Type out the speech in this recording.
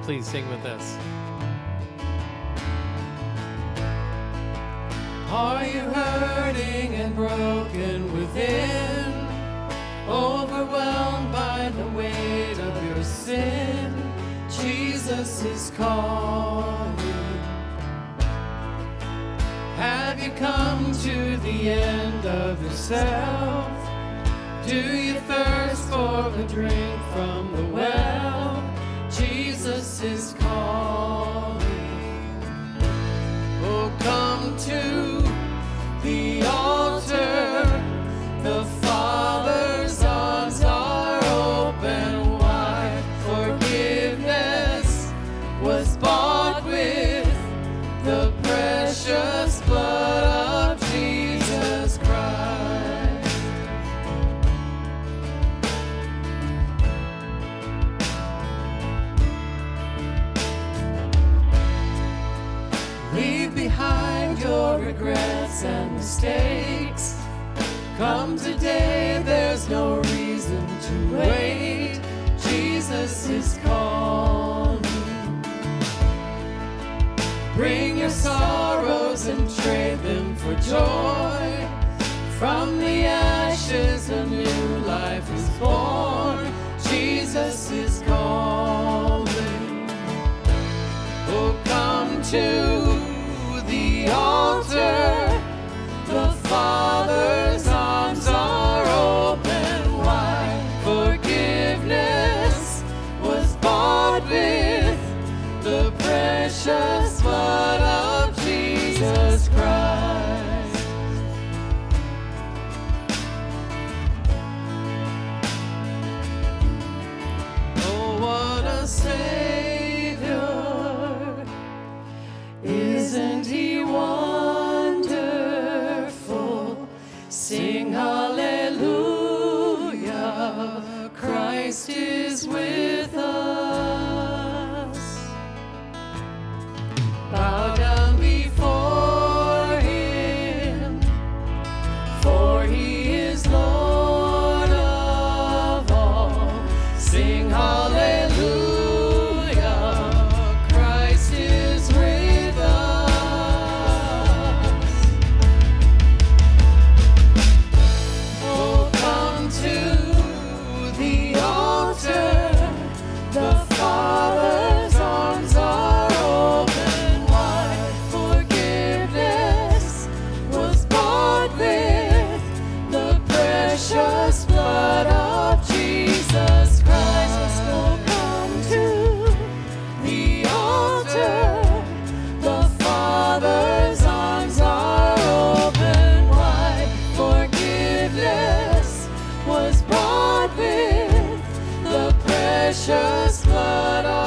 please sing with us. Are you hurting and broken within, overwhelmed by the weight of your sin? Jesus is calling. Have you come to the end of yourself? Do you thirst for a drink from the well? Jesus is calling. Oh, come to the altar. The Father's arms are open wide. Forgiveness was bought with the precious blood of Jesus Christ. Leave behind your regrets and mistakes. Come today, there's no reason to wait. Jesus is calling. Bring your sorrows and trade them for joy. From the ashes a new life is born. Jesus is calling. Oh, come to the altar. The Father's arms are open wide. Forgiveness was bought with the precious blood of Jesus Christ. Oh, what a Savior! Isn't He wonderful? Sing hallelujah, Christ is with us. Bow down before Him, for He is Lord of all. Sing hallelujah, Christ is with us. Oh, come to the altar. The Father's arms are open wide. Forgiveness was bought with the precious blood of Jesus Christ. Oh, come to the altar. The Father's arms are open wide. Forgiveness was brought with the precious blood of